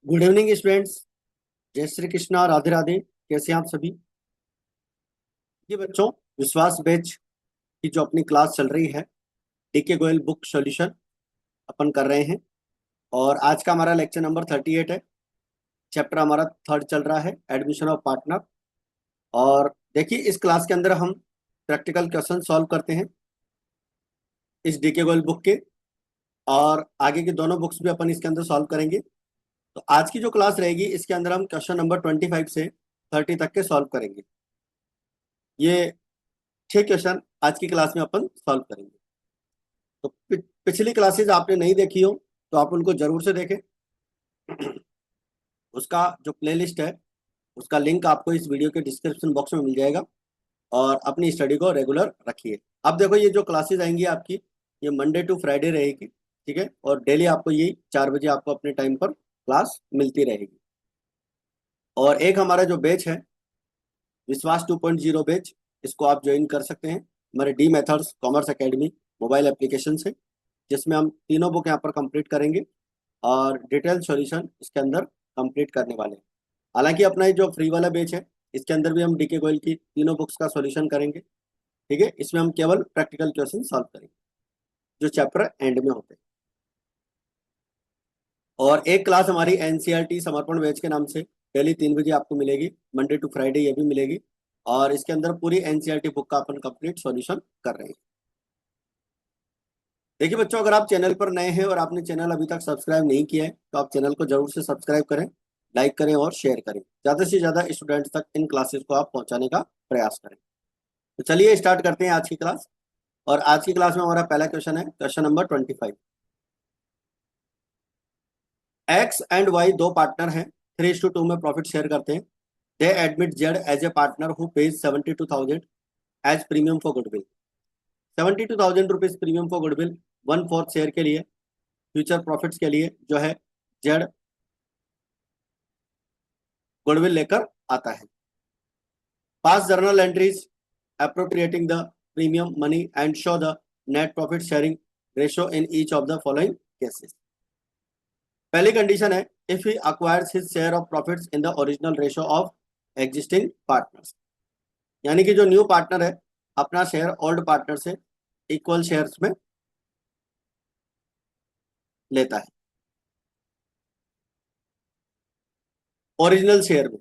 Good evening students. जय श्री कृष्णा, राधे राधे। कैसे हैं आप सभी? ये बच्चों, विश्वास बैच की जो अपनी क्लास चल रही है, डीके गोयल बुक सॉल्यूशन अपन कर रहे हैं। और आज का हमारा लेक्चर नंबर 38 है। चैप्टर हमारा थर्ड चल रहा है, एडमिशन ऑफ पार्टनर। और देखिए, इस क्लास के अंदर हम प्रैक्टिकल क्वेश्चन सॉल्व करते हैं इस डीके गोयल बुक के, और आगे की दोनों बुक्स भी अपन इसके अंदर सॉल्व करेंगे। तो आज की जो क्लास रहेगी, इसके अंदर हम क्वेश्चन नंबर 25 से 30 तक के सॉल्व करेंगे। ये 6 क्वेश्चन आज की क्लास में अपन सॉल्व करेंगे। तो पिछली क्लासेस आपने नहीं देखी हो तो आप उनको जरूर से देखें। उसका जो प्लेलिस्ट है, उसका लिंक आपको इस वीडियो के डिस्क्रिप्शन बॉक्स में मिल जाएगा। और अपनी स्टडी को रेगुलर रखिए। अब देखो, ये जो क्लासेस आएंगी आपकी, ये मंडे टू फ्राइडे रहेगी, ठीक है। और डेली आपको यही 4 बजे आपको अपने टाइम पर क्लास मिलती रहेगी। और एक हमारा जो बैच है, विश्वास 2.0 बैच, इसको आप ज्वाइन कर सकते हैं हमारे D methods commerce academy mobile application से, जिसमें हम तीनों बुक यहाँ पर कंप्लीट करेंगे और डिटेल सॉल्यूशन इसके अंदर कंप्लीट करने वाले हैं। हालांकि अपना ये जो फ्री वाला बैच है, इसके अंदर भी हम डीके गोयल की तीनों बुक्स का सॉल्यूशन करेंगे, ठीक है। इसमें हम केवल प्रैक्टिकल क्वेश्चन सॉल्व करेंगे जो चैप्टर एंड में होते हैं। और एक क्लास हमारी एनसीईआरटी समर्पण बैच के नाम से डेली 3 बजे आपको मिलेगी, मंडे टू फ्राइडे ये भी मिलेगी। और इसके अंदर पूरी एनसीईआरटी बुक का अपन कंप्लीट सॉल्यूशन कर रहे हैं। देखिए बच्चों, अगर आप चैनल पर नए हैं और आपने चैनल अभी तक सब्सक्राइब नहीं किया है तो आप चैनल को जरूर से सब्सक्राइब करें, लाइक करें और शेयर करें। ज़्यादा से ज़्यादा स्टूडेंट्स तक इन क्लासेस को आप पहुंचाने का प्रयास करें। तो चलिए स्टार्ट करते हैं आज की क्लास। और आज की क्लास में हमारा पहला क्वेश्चन है, question number 25। X and Y दो पार्टनर हैं, 3:2 में प्रॉफिट शेयर करते हैं। They admit Z as a partner who pays 72,000 as premium for goodwill. 72,000 rupees premium for goodwill, 1/4 share के लिए, फ्यूचर प्रॉफिट्स के लिए जो है जेड गुडविल लेकर आता है। पास journal entries appropriating the premium money and show the net profit sharing ratio in each of the following cases. पहली कंडीशन है, if he acquires his share of profits in the original ratio of existing partners, यानी कि जो new partner है अपना share old partner से equal shares में लेता है, ओरिजिनल शेयर में।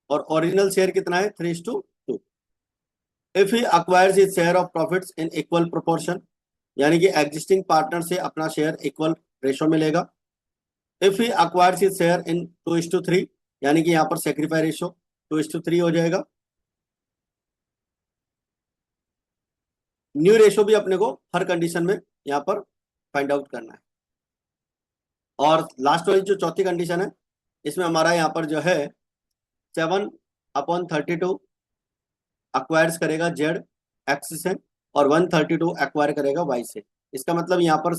और ओरिजिनल शेयर कितना है? 3:2। If he acquires his share of profits in equal proportion, यानी कि एग्जिस्टिंग पार्टनर से अपना शेयर इक्वल रेशो में लेगा। If he acquires his share इन 2:3, यानी कि यहाँ पर सेक्रीफाई रेशो 2:3 हो जाएगा। न्यू रेशो भी अपने को हर कंडीशन में यहाँ पर फाइंड आउट करना है। और लास्ट वाली जो चौथी कंडीशन है, इसमें हमारा यहाँ पर जो है 7/32 अक्वायर्स करेगा जेड एक्स से, और 132 एक्वायर करेगा वाई से। इसका मतलब यहाँ पर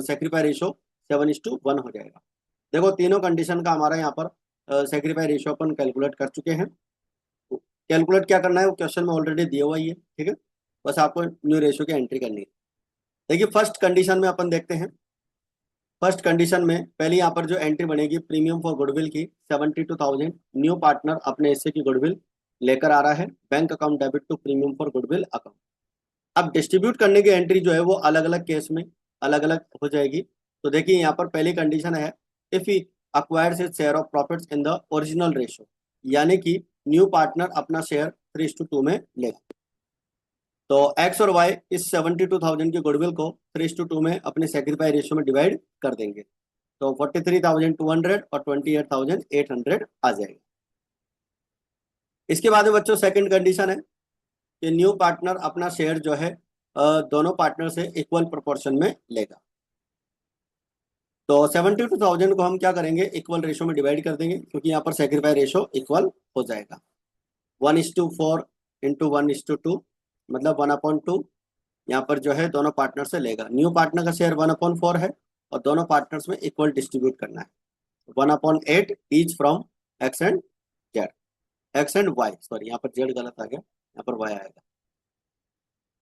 सेक्रीफाई रेशो 7:1 हो जाएगा। देखो, तीनों कंडीशन का हमारा यहाँ पर सेक्रीफाई रेशो अपन कैलकुलेट कर चुके हैं। कैलकुलेट क्या करना है वो क्वेश्चन में ऑलरेडी दिया हुआ ही है, ठीक है। बस आपको न्यू रेशो की एंट्री करनी है। देखिए, फर्स्ट कंडीशन में अपन देखते हैं। फर्स्ट कंडीशन में पहले यहाँ पर जो एंट्री बनेगी प्रीमियम फॉर गुडविल की 72,000, न्यू पार्टनर अपने हिस्से की गुडविल लेकर आ रहा है, bank account debit to premium for goodwill account. अब डिस्ट्रीब्यूट करने की एंट्री जो है वो अलग अलग केस में अलग अलग हो जाएगी। तो देखिए, यहाँ पर पहली कंडीशन है, if he acquires his share of profits in the original ratio, यानी कि न्यू पार्टनर अपना शेयर 3:2 में लेगा। तो एक्स और वाई इस 72,000 की गुडविल को 3:2 में अपने सेक्रीफाई रेशियो में डिवाइड कर देंगे। तो 43,200 और 28,800 आ जाएगा। इसके बाद में बच्चों सेकंड कंडीशन है कि न्यू पार्टनर अपना शेयर जो है दोनों पार्टनर से इक्वल प्रोपोर्शन में लेगा। तो 72,000 को हम क्या करेंगे, इक्वल रेशो में डिवाइड कर देंगे, क्योंकि यहाँ पर सेक्रीफाई रेशो इक्वल हो जाएगा। 1:4 इंटू 1:2, मतलब 1/2 यहाँ पर जो है दोनों पार्टनर से लेगा। न्यू पार्टनर का शेयर 1/4 है और दोनों पार्टनर्स में इक्वल डिस्ट्रीब्यूट करना है। 1/8 each from X and Z, X and Y, sorry यहाँ पर जेड गलत आ गया, यहाँ पर वाई आएगा।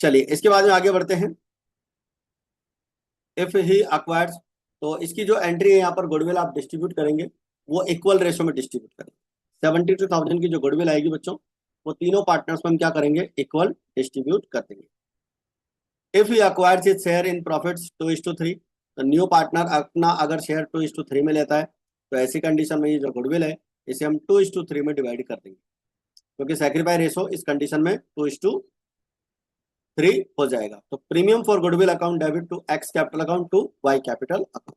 चलिए इसके बाद में आगे बढ़ते हैं। इफ ही अक्वायर्स, तो इसकी जो एंट्री है यहाँ पर गुडविल आप डिस्ट्रीब्यूट करेंगे वो इक्वल रेशो में डिस्ट्रीब्यूट करेंगे। 72,000 की जो गुडविल आएगी बच्चों, वो तीनों पार्टनर्स में हम क्या करेंगे, इक्वल डिस्ट्रीब्यूट कर देंगे। If you acquires it share in profits 2:3, तो न्यू पार्टनर अपना अगर शेयर 2:3 में लेता है, तो ऐसी कंडीशन में ये जो गुडविल है इसे हम 2:3 में डिवाइड कर देंगे, क्योंकि सैक्रिफाई रेशो इस कंडीशन में 2:3 हो जाएगा। तो premium for goodwill account debit to X capital account to Y capital account.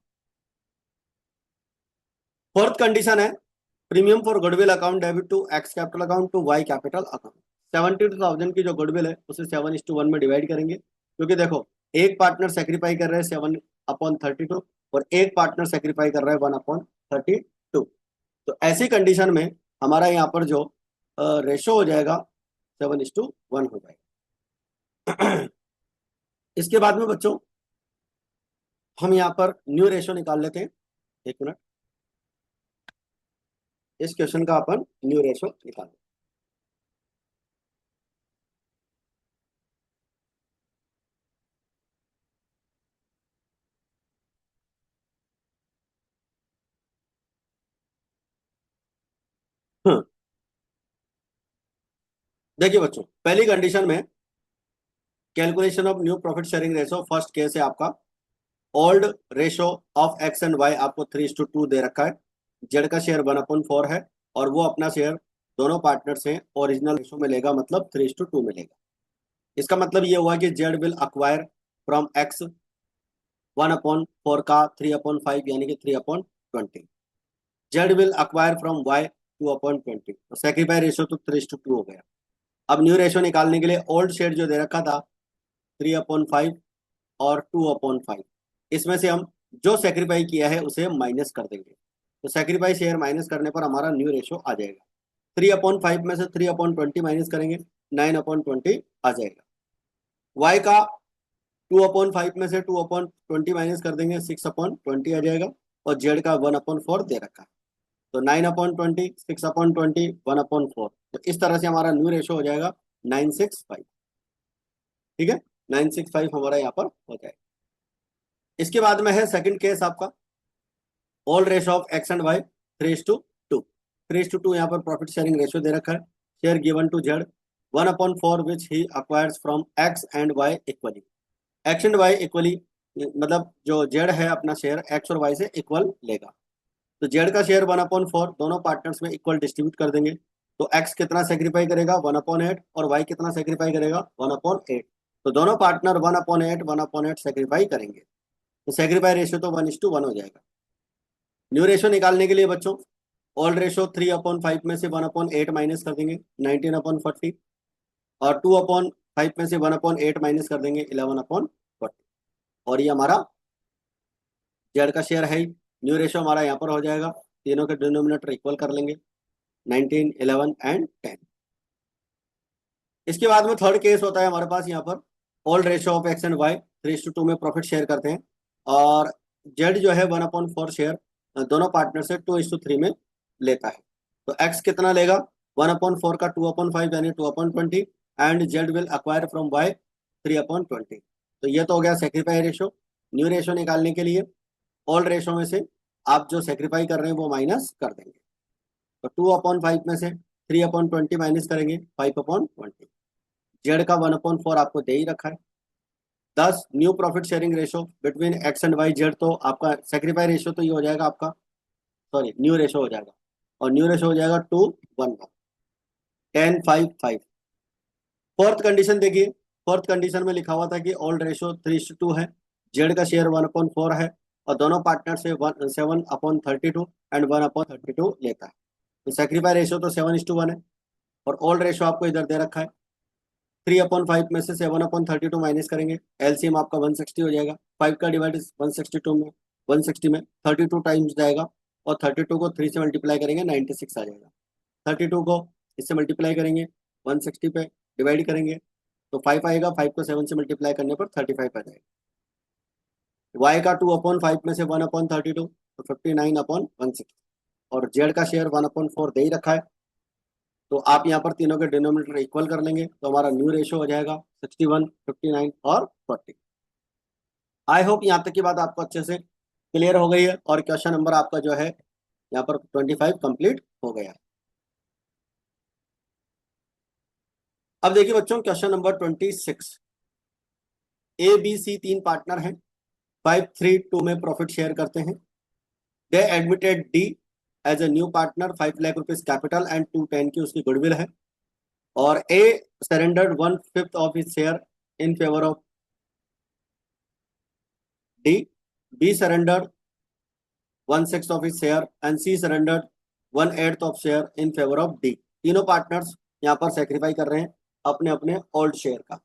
Fourth condition है premium for goodwill account debit to X capital account to Y capital account. 72,000 की जो goodwill है उसे 7:1 में डिवाइड करेंगे, क्योंकि देखो एक पार्टनर सेक्रीफाई कर रहे हैं 7/32 और एक पार्टनर सेक्रीफाई कर रहा है 1/32। तो ऐसी कंडीशन में हमारा यहाँ पर जो रेशो हो जाएगा 7:1 हो जाएगा। इसके बाद में बच्चों हम यहाँ पर न्यू रेशो निकाल लेते हैं। एक मिनट, इस क्वेश्चन का अपन न्यू रेशो निकाल लेते हैं। देखिए बच्चों, पहली कंडीशन में calculation of new profit sharing ratio, first case है आपका old ratio of X and Y, आपको 3:2 दे रखा है। जेड का शेयर 1/4 है और वो अपना शेयर दोनों पार्टनर से ओरिजिनल रेशो में लेगा, मतलब 3:2 में लेगा। इसका मतलब ये हुआ कि Z will acquire from X 1/4 का 3/5 यानी कि 3/20। Z will acquire from Y 2/20। तो सेक्रीफाई रेशो तो 3:2 हो गया। अब न्यू रेशो निकालने के लिए ओल्ड शेयर जो दे रखा था 3/5 और 2/5, इसमें से हम जो सेक्रीफाई किया है उसे माइनस कर देंगे। तो सेक्रीफाई शेयर माइनस करने पर हमारा न्यू रेशो आ जाएगा। 3/5 में से 3/20 माइनस करेंगे, 9/20 आ जाएगा। वाई का 2/5 में से 2/20 माइनस कर देंगे, 6/20 आ जाएगा। और जेड का 1/4 दे रखा है, तो 9/20, 6/20, 1/4। तो इस तरह से हमारा न्यू रेशो हो जाएगा 965। ठीक है, 965 हमारा यहाँ पर हो जाएगा। इसके बाद में है सेकंड केस आपका old ratio of X and Y 3:2। 3:2 यहाँ पर प्रॉफिट शेयरिंग रेशियो दे रखा है। Share given to Z 1/4 which he acquires from X and Y equally. X and Y equally मतलब जो जेड है अपना शेयर एक्स और वाई से इक्वल लेगा। तो जेड का शेयर 1/4 दोनों पार्टनर्स में इक्वल डिस्ट्रीब्यूट कर देंगे। तो एक्स कितना सेक्रीफाई करेगा 1/8 और वाई कितना सेक्रीफाई करेगा 1/8। तो दोनों पार्टनर 1/8 1/8 सेक्रीफाई करेंगे, तो सेक्रीफाई रेशियो तो 1:1 हो जाएगा। न्यू रेशियो निकालने के लिए बच्चों ओल्ड रेशियो 3/5 में से 1/8 माइनस कर देंगे, 19/40। और 2/5 में से 1/8 माइनस कर देंगे, 11/40। और ये हमारा जेड का शेयर है। न्यू रेशियो हमारा यहाँ पर हो जाएगा, तीनों के डिनोमिनेटर इक्वल कर लेंगे, 19, 11 एंड 10। इसके बाद में थर्ड केस होता है हमारे पास यहाँ पर old ratio of X and Y 3:2 में प्रॉफिट शेयर करते हैं और जेड जो है 1/4 शेयर दोनों पार्टनर से 2:3 में लेता है। तो एक्स कितना लेगा 1/4 का 2/5 यानी 2/20 and Z will acquire from Y 3/20। तो ये तो हो गया सेक्रीफाई रेशो। न्यू रेशो निकालने के लिए ओल्ड रेशो में से आप जो सेक्रीफाई कर रहे हैं वो माइनस कर देंगे। तो 2/5 में से 3/20 माइनस करेंगे, 5/20। जेड का 1/4 आपको दे ही रखा है। 10 new profit sharing ratio between X and Y Z, तो आपका सेक्रीफाई रेशो तो ये हो जाएगा आपका, सॉरी न्यू रेशो हो जाएगा। और न्यू रेशो हो जाएगा 2:1, 10:5:5। फोर्थ कंडीशन देखिए, फोर्थ कंडीशन में लिखा हुआ था कि ओल्ड रेशो 3:2 है, जेड का शेयर 1/4 है और दोनों पार्टनर से 7/32 एंड 1/32 लेता है। तो सेक्रीफाई रेशो तो 7:1 है और ओल्ड रेशो आपको इधर दे रखा है। 3/5 में से 7/32 माइनस करेंगे, एलसीएम आपका 160 हो जाएगा। 5 का डिवाइड 162 में 160 में 32 टाइम्स जाएगा और 32 को 3 से मल्टीप्लाई करेंगे 96 आ जाएगा। 32 को इससे मल्टीप्लाई करेंगे 160 पे डिवाइड करेंगे तो 5 आएगा, 5 को 7 से मल्टीप्लाई करने पर 35 आ जाएगा। वाई का 2/5 में से 1/32 तो 59/160 और जेड का शेयर 1/4 दे ही रखा है। तो आप यहाँ पर तीनों के डिनोमिनेटर इक्वल कर लेंगे तो हमारा न्यू रेशो हो जाएगा 61, 59 और 40। आई होप यहाँ तक की बात आपको अच्छे से क्लियर हो गई है और क्वेश्चन नंबर आपका जो है यहाँ पर 25 कंप्लीट हो गया। अब देखिए बच्चों question number 26। A B C तीन पार्टनर हैं, 5-3-2 में प्रॉफिट शेयर करते हैं। They admitted D as a new partner, 5 lakh rupees capital and 210 की उसकी गुडविल है। और A surrendered 1/5 of his share in favour of D, B surrendered 1/6 of his share and C surrendered 1/8 of share in favour of D. तीनों partners यहाँ पर sacrifice कर रहे हैं अपने अपने ओल्ड शेयर का।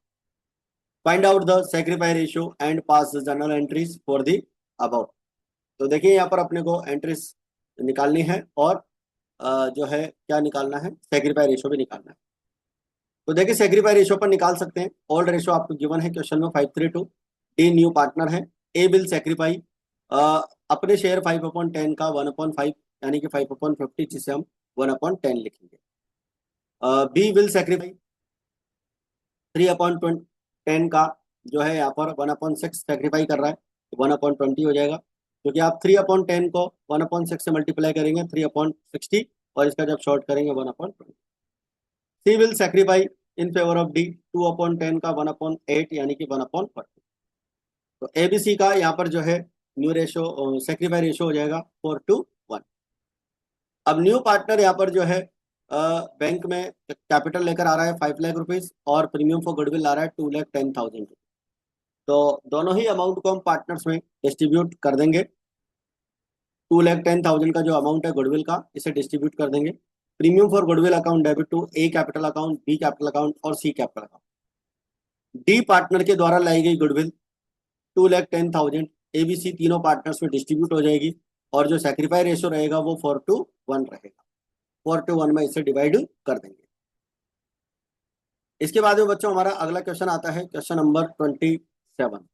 Find out the sacrifice ratio and pass the journal entries for the about. तो देखिए यहाँ पर अपने को एंट्रीज निकालनी है और जो है क्या निकालना है, सेक्रीफाई रेशियो भी निकालना है। तो देखिए सेक्रीफाई रेशियो पर निकाल सकते हैं। ओल्ड रेशियो आपको गिवन है क्वेश्चन में 5:3 डी न्यू पार्टनर है। ए विल सेक्रीफाई अपने शेयर 5/10 का 1/5 यानी कि 5/50 जिसे हम 1/10 लिखेंगे। बी विल सेक्रीफाई 3/10 का जो है यहाँ पर 1/6 सेक्रीफाई कर रहा है, 1/20 हो जाएगा क्योंकि आप 3/10 को 1/6 से मल्टीप्लाई करेंगे 3/60 और इसका जब शॉर्ट करेंगे 1/20। C will sacrifice in favour of D 2/10 का 1/8 यानी कि 1/40। तो एबीसी का यहाँ पर जो है न्यू रेशो सेक्रीफाई रेशो हो जाएगा 4:1। अब न्यू पार्टनर यहाँ पर जो है बैंक में कैपिटल लेकर आ रहा है 5 लाख रुपीज और प्रीमियम फॉर गुडविल ला रहा है 2,10,000। तो दोनों ही अमाउंट को हम पार्टनर्स में डिस्ट्रीब्यूट कर देंगे। 2,10,000 का जो अमाउंट है गुडविल का इसे डिस्ट्रीब्यूट कर देंगे। Premium for goodwill account debit to A capital account, B capital account और C capital account. D partner के द्वारा लाई गई गुडविल 2,10,000 एबीसी तीनों पार्टनर्स में डिस्ट्रीब्यूट हो जाएगी और जो सेक्रीफाई रेशियो रहेगा वो 4:1 रहेगा। 4:1 में इसे डिवाइड कर देंगे। इसके बाद में बच्चों हमारा अगला क्वेश्चन आता है question number 27।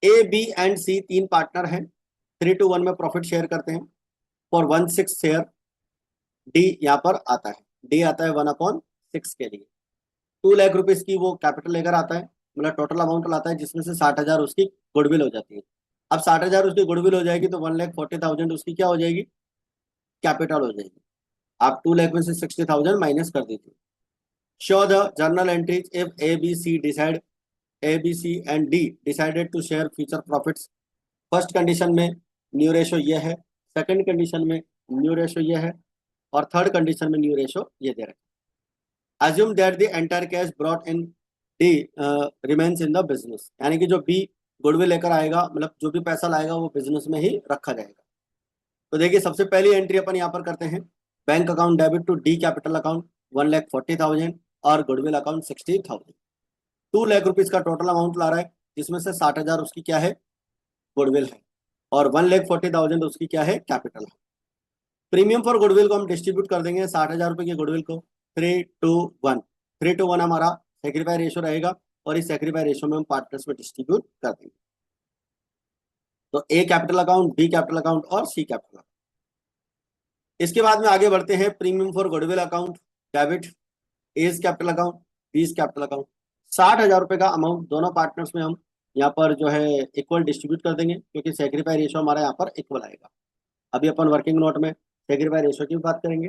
A B and C तीन पार्टनर हैं, 3:1 में प्रॉफिट शेयर करते हैं फॉर 1/6 शेयर। डी यहाँ पर आता है, डी आता है 1/6 के लिए। 2 लाख रुपीज की वो कैपिटल लेकर आता है, मतलब टोटल अमाउंट लाता है जिसमें से 60,000 उसकी गुडविल हो जाती है। अब 60,000 उसकी गुडविल हो जाएगी तो 1,40,000 उसकी क्या हो जाएगी, कैपिटल हो जाएगी। आप 2 लाख में से 60,000 माइनस कर दीजिए। Show the journal entries if A B C decide A B C and D decided to share future profits. First condition में न्यू रेशो ये है, सेकंड कंडीशन में न्यू रेशो ये है और थर्ड कंडीशन में न्यू रेशो ये दे रहे हैं। Assume that the entire cash brought in D remains in the business, यानी कि जो बी गुडविल लेकर आएगा मतलब जो भी पैसा लाएगा वो बिजनेस में ही रखा जाएगा। तो देखिए सबसे पहली एंट्री अपन यहाँ पर करते हैं, bank account debit to D capital account 1,40,000 और गुडविल अकाउंट 60,000। 2 लाख रुपीज का टोटल अमाउंट ला रहा है जिसमें से 60,000 उसकी क्या है, गुडविल है और 1,40,000 उसकी क्या है, कैपिटल है। प्रीमियम फॉर गुडविल को हम डिस्ट्रीब्यूट कर देंगे 60,000 रुपए की गुडविल को 3:1। 3:1 हमारा सेक्रीफाई रेशो रहेगा और इस सेक्रीफाई रेशो में हम पार्टनर्स में डिस्ट्रीब्यूट कर देंगे। तो A capital account, B capital account और सी कैपिटल अकाउंट। इसके बाद में आगे बढ़ते हैं, premium for goodwill account debit as capital account, B's capital account. 60,000 रुपए का अमाउंट दोनों पार्टनर्स में हम यहाँ पर जो है इक्वल डिस्ट्रीब्यूट कर देंगे क्योंकि सेक्रीफाई रेशो हमारा यहाँ पर इक्वल आएगा। अभी अपन वर्किंग नोट में सेक्रीफाई रेशो की बात करेंगे।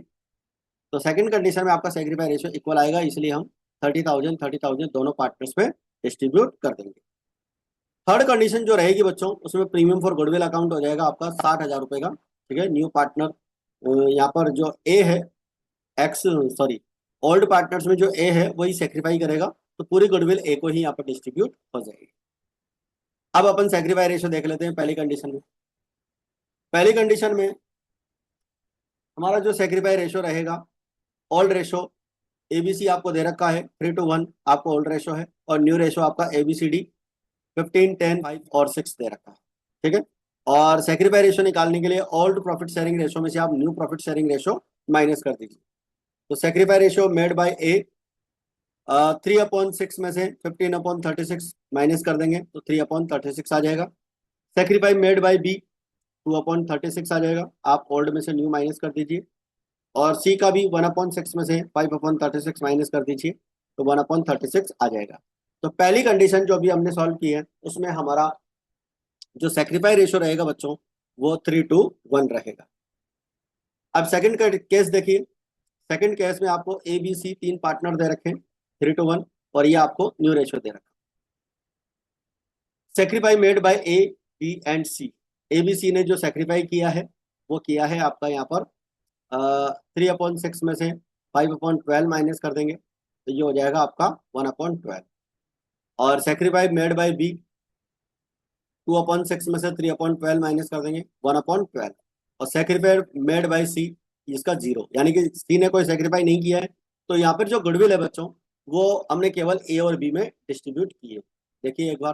तो सेकंड कंडीशन में आपका सेक्रीफाई रेशो इक्वल आएगा, इसलिए हम 30,000 दोनों पार्टनर्स में डिस्ट्रीब्यूट कर देंगे। थर्ड कंडीशन जो रहेगी बच्चों उसमें प्रीमियम फॉर गुडविल अकाउंट हो जाएगा आपका 60,000 रुपए का। ठीक है, न्यू पार्टनर यहाँ पर जो ए है एक्स सॉरी ओल्ड पार्टनर्स में जो ए है वही सेक्रीफाई करेगा तो पूरी गुडविल ए को ही यहाँ पर डिस्ट्रीब्यूट हो जाएगी। अब अपन सेक्रीफाई रेशो देख लेते हैं पहली कंडीशन में। पहली कंडीशन में हमारा जो सेक्रीफाई रेशो रहेगा, ओल्ड रेशो एबीसी आपको दे रखा है 3:1 आपको ओल्ड रेशो है और न्यू रेशो आपका एबीसीडी 15, 10, 5 और 6 दे रखा है। ठीक है, और सेक्रीफाई रेशो निकालने के लिए ओल्ड प्रॉफिट शेयरिंग रेशो में से आप new profit sharing ratio minus कर दीजिए। तो सेक्रीफाई रेशो मेड बाय ए 3/6 में से 15/36 माइनस कर देंगे तो 3/36 आ जाएगा। सेक्रीफाई मेड बाय बी 2/36 आ जाएगा, आप ओल्ड में से न्यू माइनस कर दीजिए। और सी का भी 1/6 में से 5/36 माइनस कर दीजिए तो 1/36 आ जाएगा। तो पहली कंडीशन जो अभी हमने सॉल्व की है उसमें हमारा जो सेक्रीफाई रेशो रहेगा बच्चों वो 3:1 रहेगा। अब सेकंड केस देखिए, सेकंड केस में आपको ए बी सी तीन पार्टनर दे रखे हैं 3:1, और ये आपको न्यू रेशियो दे रखा। Sacrifice made by A B and C, A B C ने जो सेक्रीफाई किया है वो किया है आपका यहाँ पर 3/6 में से 5/12 माइनस कर देंगे तो ये हो जाएगा आपका 1/12। और सेक्रीफाई मेड बाय बी 2/6 में से 3/12 माइनस कर देंगे 1/12। और सेक्रीफाई मेड बाय सी, इसका जीरो, यानी कि सी ने कोई सेक्रीफाई नहीं किया है। तो यहाँ पर जो गुडविल है बच्चों वो हमने केवल ए और बी में डिस्ट्रीब्यूट की है। देखिए एक बार,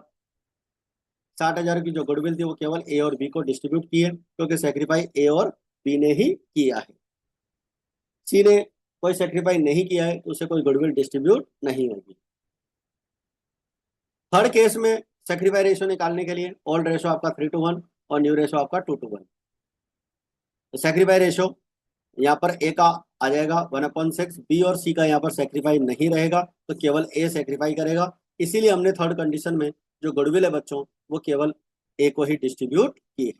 60,000 की जो गुडविल थी वो केवल ए और बी को डिस्ट्रीब्यूट की है, क्योंकि सेक्रीफाई ए और बी ने ही किया है। सी ने कोई सेक्रीफाई नहीं किया है तो उसे कोई गुडविल डिस्ट्रीब्यूट नहीं होगी। थर्ड केस में सेक्रीफाई रेशियो निकालने के लिए ओल्ड रेशियो आपका 3:1 और न्यू रेशियो आपका 2:1। तो सेक्रीफाई रेशियो यहाँ पर ए का आ जाएगा 1/6, बी और सी का यहाँ पर सेक्रीफाई नहीं रहेगा तो केवल ए सेक्रीफाई करेगा। इसीलिए हमने थर्ड कंडीशन में जो गुडविल है बच्चों वो केवल ए को ही डिस्ट्रीब्यूट की है।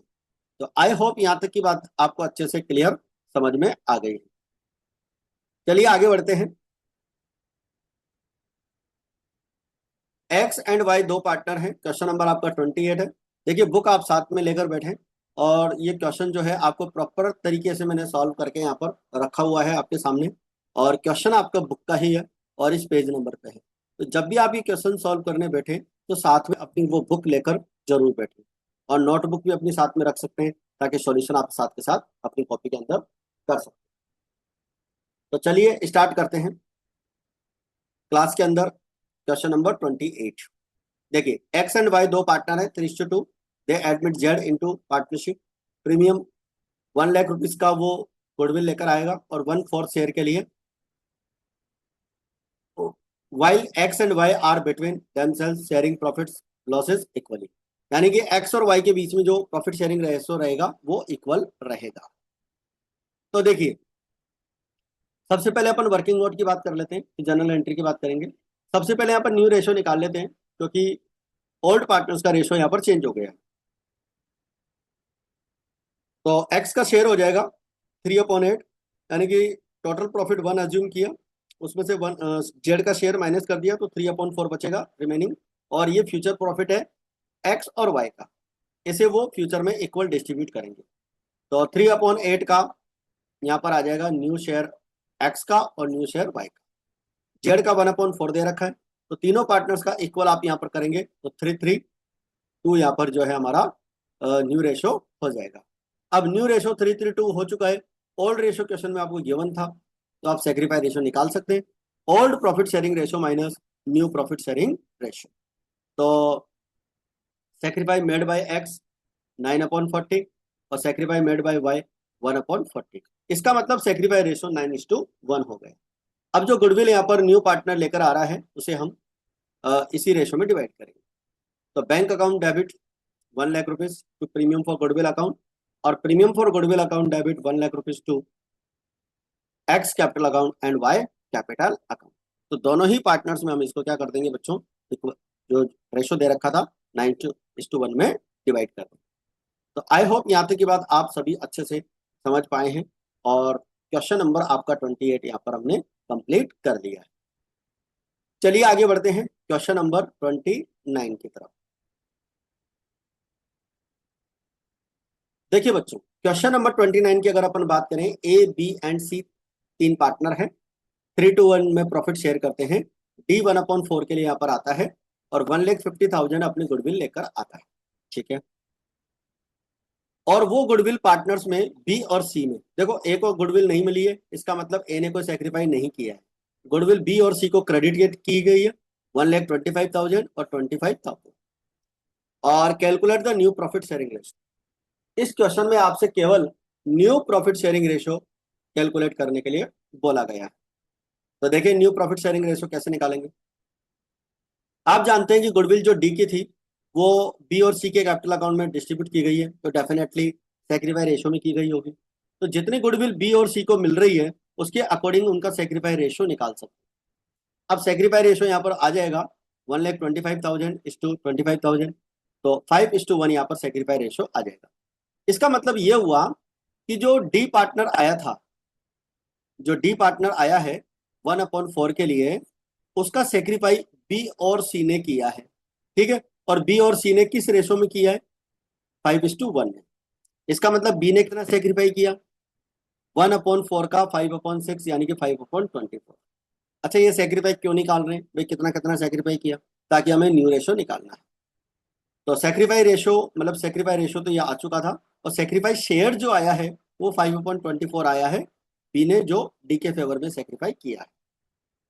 तो आई होप यहाँ तक की बात आपको अच्छे से क्लियर समझ में आ गई है। चलिए आगे बढ़ते हैं। एक्स एंड वाई दो पार्टनर हैं, क्वेश्चन नंबर आपका 28 है। देखिए बुक आप साथ में लेकर बैठे और ये क्वेश्चन जो है आपको प्रॉपर तरीके से मैंने सॉल्व करके यहाँ पर रखा हुआ है आपके सामने, और क्वेश्चन आपका बुक का ही है और इस पेज नंबर पे है। तो जब भी आप ये क्वेश्चन सॉल्व करने बैठे तो साथ में अपनी वो बुक लेकर जरूर बैठे, और नोटबुक भी अपनी साथ में रख सकते हैं ताकि सॉल्यूशन आप साथ के साथ अपनी कॉपी के अंदर कर सकते हैं। तो चलिए स्टार्ट करते हैं क्लास के अंदर। क्वेश्चन नंबर 28, देखिए एक्स एंड वाई दो पार्टनर है 3:2, दे admit Z into partnership. Premium 1 lakh rupees का वो गुडविल लेकर आएगा और 1/4 शेयर के लिए। While X and Y are between themselves sharing profits losses equally, यानी कि एक्स और वाई के बीच में जो प्रॉफिट शेयरिंग रेशो रहेगा वो इक्वल रहेगा। तो देखिए सबसे पहले अपन वर्किंग नोट की बात कर लेते हैं, जनरल एंट्री की बात करेंगे। सबसे पहले यहाँ पर न्यू रेशो निकाल लेते हैं क्योंकि ओल्ड पार्टनर्स का रेशो यहाँ पर चेंज हो गया है। तो एक्स का शेयर हो जाएगा 3/8, यानी कि टोटल प्रॉफिट 1 अज्यूम किया, उसमें से 1 जेड का शेयर माइनस कर दिया तो 3/4 बचेगा रिमेनिंग। और ये फ्यूचर प्रॉफिट है एक्स और वाई का, इसे वो फ्यूचर में इक्वल डिस्ट्रीब्यूट करेंगे। तो 3/8 का यहाँ पर आ जाएगा न्यू शेयर एक्स का और न्यू शेयर वाई का। जेड का 1/4 दे रखा है, तो तीनों पार्टनर्स का इक्वल आप यहाँ पर करेंगे तो 3:3:2 यहाँ पर जो है हमारा न्यू रेशो हो जाएगा। अब न्यू रेशो 3:3:2 हो चुका है। ओल्ड रेशो क्वेश्चन में आपको गिवन था तो आप सेक्रीफाई रेशो निकाल सकते हैं, old profit sharing ratio minus new profit sharing ratio. तो सेक्रीफाई मेड बाय एक्स 9/40 और सेक्रीफाई मेड बाय वाई 1/40। इसका मतलब सेक्रीफाई रेशो 9:1 हो गए। अब जो गुडविल यहाँ पर न्यू पार्टनर लेकर आ रहा है उसे हम इसी रेशो में डिवाइड करेंगे। तो bank account debit 1 lakh rupees to premium for goodwill account, और premium for goodwill account debit 1 lakh rupees to X capital account and Y capital account. तो दोनों ही पार्टनर्स में हम इसको क्या कर देंगे बच्चों, जो रेशो दे रखा था 9:1 में डिवाइड कर देंगे। तो आई होप यहाँ तक की बात आप सभी अच्छे से समझ पाए हैं, और क्वेश्चन नंबर आपका 28 यहाँ पर हमने कंप्लीट कर लिया है। चलिए आगे बढ़ते हैं क्वेश्चन नंबर 29 की तरफ। देखिए बच्चों क्वेश्चन नंबर 29 की अगर अपन बात करें, ए बी एंड सी तीन पार्टनर हैं, 3:1 में प्रॉफिट शेयर करते हैं। डी 1/4 के लिए यहाँ पर आता है और 1,50,000 अपनी गुडविल लेकर आता है, ठीक है। और वो गुडविल पार्टनर्स में बी और सी में, देखो ए को गुडविल नहीं मिली है, इसका मतलब ए ने कोई सेक्रीफाई नहीं किया है। गुडविल बी और सी को क्रेडिट की गई है 1,25,000 और 25,000। और calculate the new profit sharing ratio, इस क्वेश्चन में आपसे केवल new profit sharing ratio calculate करने के लिए बोला गया है। तो देखिए न्यू प्रॉफिट शेयरिंग रेशो कैसे निकालेंगे। आप जानते हैं कि गुडविल जो डी की थी वो बी और सी के कैपिटल अकाउंट में डिस्ट्रीब्यूट की गई है, तो डेफिनेटली सेक्रीफाई रेशो में की गई होगी। तो जितनी गुडविल बी और सी को मिल रही है उसके अकॉर्डिंग उनका सेक्रीफाई रेशो निकाल सकते हैं। अब सेक्रीफाई रेशो यहाँ पर आ जाएगा 1,25,000:25,000, तो 5:1 यहाँ पर सेक्रीफाई रेशो आ जाएगा। इसका मतलब ये हुआ कि जो डी पार्टनर आया था, जो डी पार्टनर आया है 1/4 के लिए, उसका सेक्रीफाई बी और सी ने किया है। ठीक है, और बी और सी ने किस रेशो में किया है? 5:1 में। इसका मतलब बी ने कितना सेक्रीफाई किया? 1/4 का 5/6 यानी कि 5/24। अच्छा, ये सेक्रीफाई क्यों निकाल रहे हैं भाई, कितना कितना सेक्रीफाई किया? ताकि हमें न्यू रेशो निकालना है। तो सेक्रीफाई रेशो मतलब सेक्रीफाई रेशो तो ये आ चुका था, और सेक्रीफाई शेयर जो आया है वो 5/24 आया है, बी ने जो डी के फेवर में सेक्रीफाई किया है।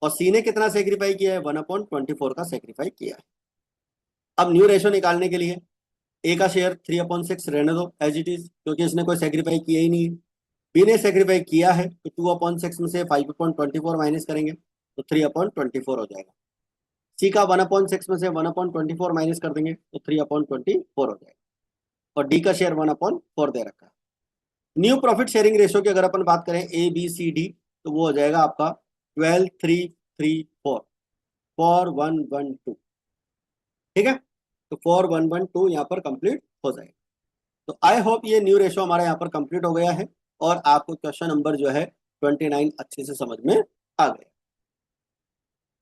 और सी ने कितना सेक्रीफाई किया है? 1/24 का सेक्रीफाई किया है। अब न्यू रेशो निकालने के लिए ए का शेयर 3/6 रहने दो एज इट इज, क्योंकि इसने कोई सेक्रीफाई किया ही नहीं है। बी ने सेक्रीफाई किया है तो 2/6 में से 5/24 माइनस करेंगे तो 3/24 हो जाएगा। सी का 1/6 में से 1/24 माइनस कर देंगे तो 3/24 हो जाएगा। और डी का शेयर 1/4 दे रखा है। न्यू प्रॉफिट शेयरिंग रेशियो की अगर अपन बात करें ए बी सी डी, तो वो हो जाएगा आपका 12:3:3:4 4:1:1:2। ठीक है, तो 4:1:1:2 यहाँ पर कंप्लीट हो जाएगा। तो आई होप ये न्यू रेशो हमारा यहाँ पर कंप्लीट हो गया है, और आपको क्वेश्चन नंबर जो है 29 अच्छे से समझ में आ गया।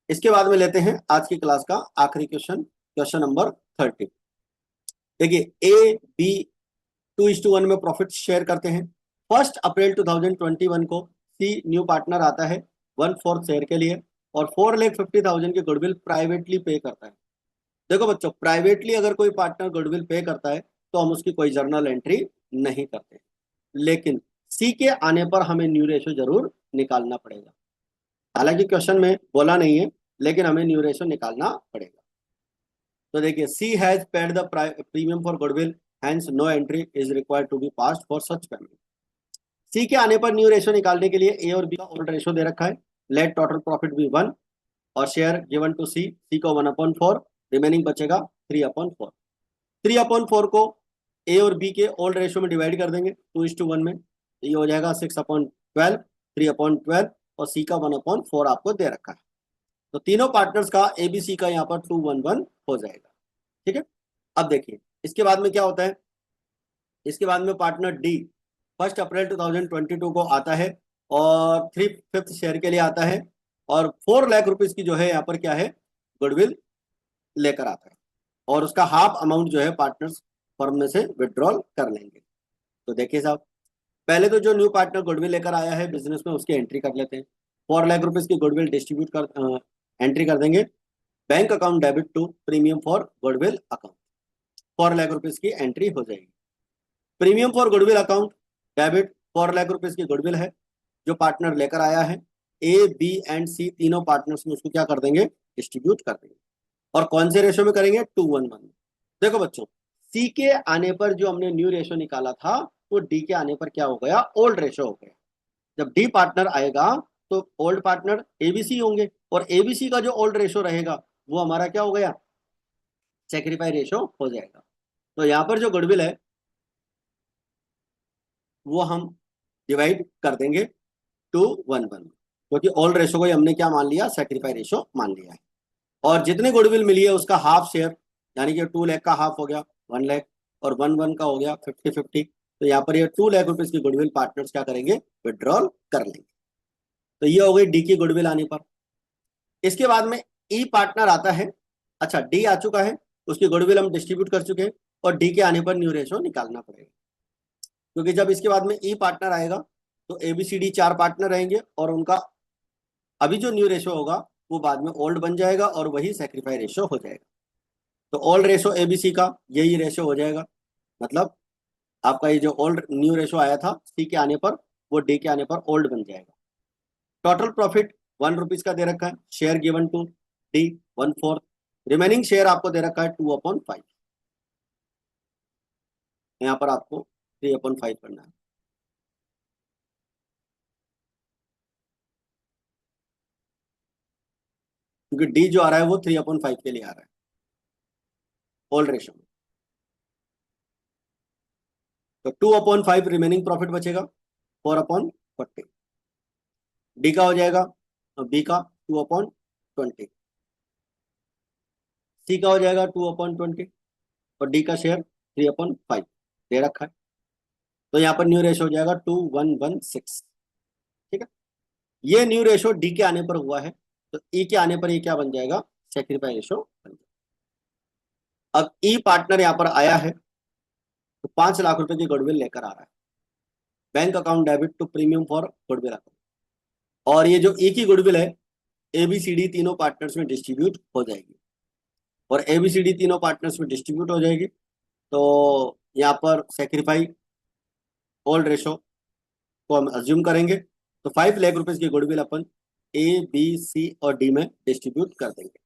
इसके बाद में लेते हैं आज की क्लास का आखिरी क्वेश्चन, क्वेश्चन नंबर 30। देखिए ए बी 2:1 में प्रॉफिट शेयर करते हैं। 1 अप्रैल 2021 को सी न्यू पार्टनर आता है 1/4 शेयर के लिए, और 4,50,000 की गुडविल प्राइवेटली पे करता है। देखो बच्चों, प्राइवेटली अगर कोई पार्टनर गुडविल पे करता है तो हम उसकी कोई जर्नल एंट्री नहीं करते, लेकिन सी के आने पर हमें न्यू रेशो जरूर निकालना पड़ेगा। हालांकि क्वेश्चन में बोला नहीं है, लेकिन हमें न्यू रेशो निकालना पड़ेगा। तो देखिए, C has paid the premium for goodwill, hence no entry is required to be passed for such payment. C के आने पर न्यू रेशो निकालने के लिए ए और बी का ओल्ड रेशो दे रखा है। लेट टोटल प्रॉफिट बी 1, और शेयर गिवन टू सी, सी को 1/4, रिमेनिंग बचेगा 3/4। 3/4 को ए और बी के ओल्ड रेशो में डिवाइड कर देंगे 2:1 में, तो ये हो जाएगा 6/12, 3/12, और सी का 1/4 आपको दे रखा है। तो तीनों पार्टनर्स का एबीसी का यहाँ पर 2:1:1 हो जाएगा। ठीक है, अब देखिए इसके बाद में क्या होता है। इसके बाद में पार्टनर डी 1 अप्रैल 2022 को आता है, और 3/5 शेयर के लिए आता है, और 4 लाख रुपीज की जो है यहाँ पर क्या है, गुडविल लेकर आता है, और उसका हाफ अमाउंट जो है पार्टनर्स फर्म में से विड्रॉल कर लेंगे। तो देखिए साहब, पहले तो जो न्यू पार्टनर गुडविल लेकर आया है बिजनेस में, उसकी एंट्री कर लेते हैं। 4 लाख रुपीज की गुडविल डिस्ट्रीब्यूट कर एंट्री कर देंगे। Bank account debit to premium for goodwill account, 4 lakh rupees की एंट्री हो जाएगी। Premium for goodwill account debit 4 lakh rupees की गुडविल है जो पार्टनर लेकर आया है। ए बी एंड सी तीनों पार्टनर्स में उसको क्या कर देंगे, डिस्ट्रीब्यूट कर देंगे। और कौन से रेशो में करेंगे, 2:1:1। देखो बच्चों, सी के आने पर जो हमने न्यू रेशो निकाला था, वो डी के आने पर क्या हो गया, ओल्ड रेशो हो गया। जब डी पार्टनर आएगा तो ओल्ड पार्टनर एबीसी होंगे, और एबीसी का जो ओल्ड रेशो रहेगा वो हमारा क्या हो गया, सेक्रीफाई रेशो हो जाएगा। तो यहाँ पर जो गुडविल है वो हम डिवाइड कर देंगे 2:1:1, क्योंकि ओल्ड रेशो को ही हमने क्या मान लिया, सेक्रीफाई रेशो मान लिया है। और जितने गुडविल मिली है उसका हाफ शेयर, यानी कि 2 लाख का हाफ हो गया 1 लाख, और 1:1 का हो गया 50-50। तो यहाँ पर ये 2 लाख रुपीज की गुडविल पार्टनर्स क्या करेंगे, विड्रॉल कर लेंगे। तो ये हो गई डी की गुडविल आने पर। इसके बाद में ई पार्टनर आता है। अच्छा, डी आ चुका है, उसकी गुडविल हम डिस्ट्रीब्यूट कर चुके हैं, और डी के आने पर न्यू रेशो निकालना पड़ेगा, क्योंकि जब इसके बाद में ई पार्टनर आएगा तो एबीसीडी 4 पार्टनर रहेंगे, और उनका अभी जो न्यू रेशो होगा वो बाद में ओल्ड बन जाएगा, और वही सेक्रीफाई रेशो हो जाएगा। तो ओल्ड रेशो एबीसी का यही रेशो हो जाएगा। मतलब आपका ये जो ओल्ड न्यू रेशो आया था सी के आने पर, वो डी के आने पर ओल्ड बन जाएगा। टोटल प्रॉफिट 1 रुपीज का दे रखा है। Share given to D 1/4, remaining share आपको दे रखा है 2/5। यहाँ पर आपको 3/5 करना है, क्योंकि डी जो आ रहा है वो 3/5 के लिए आ रहा है ओल्ड रेशो में। तो 2/5 रिमेनिंग प्रॉफिट बचेगा 4/40। डी का हो जाएगा, बी का 2/20, सी का हो जाएगा 2/20, और डी का शेयर 3/5 दे रखा है। तो यहाँ पर न्यू रेशो हो जाएगा 2116। ठीक है, ये न्यू रेशो डी के आने पर हुआ है, तो ई के आने पर ये क्या बन जाएगा, सेक्रीफाई रेशो बन जाएगा। अब ई पार्टनर यहाँ पर आया है, तो 5 लाख रुपए की गुडविल लेकर आ रहा है, bank account debit to premium for goodwill account. और ये जो ई की गुडविल है, एबीसीडी तीनों पार्टनर्स में डिस्ट्रीब्यूट हो जाएगी, और एबीसीडी तीनों पार्टनर्स में डिस्ट्रीब्यूट हो जाएगी, तो यहाँ पर सेक्रीफाई ओल्ड रेशो को हम अज्यूम करेंगे, तो 5 लाख रुपए की गुडविल अपन ए बी सी और डी में डिस्ट्रीब्यूट कर देंगे।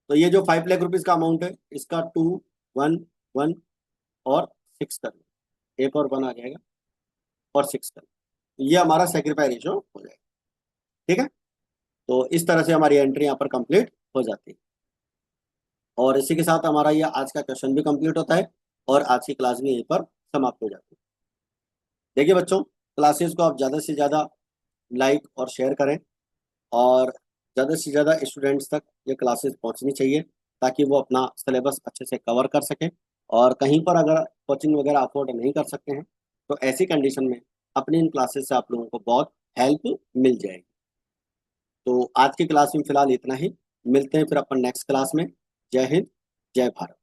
तो ये जो 5 लाख रुपीज का अमाउंट है, इसका 2 1 1 और 6 कर लो, एक और 1 आ जाएगा और 6 कर लो, तो ये हमारा सेक्रीफाई रेशो हो जाएगा। ठीक है, तो इस तरह से हमारी एंट्री यहाँ पर कंप्लीट हो जाती है, और इसी के साथ हमारा ये आज का क्वेश्चन भी कंप्लीट होता है, और आज की क्लास भी यहीं पर समाप्त हो जाती है। देखिए बच्चों, क्लासेस को आप ज़्यादा से ज़्यादा लाइक और शेयर करें, और ज़्यादा से ज़्यादा स्टूडेंट्स तक ये क्लासेस पहुंचनी चाहिए, ताकि वो अपना सिलेबस अच्छे से कवर कर सकें। और कहीं पर अगर कोचिंग वगैरह अफोर्ड नहीं कर सकते हैं, तो ऐसी कंडीशन में अपनी इन क्लासेस से आप लोगों को बहुत हेल्प मिल जाएगी। तो आज की क्लास में फिलहाल इतना ही, मिलते हैं फिर अपन नेक्स्ट क्लास में। जय हिंद, जय भारत।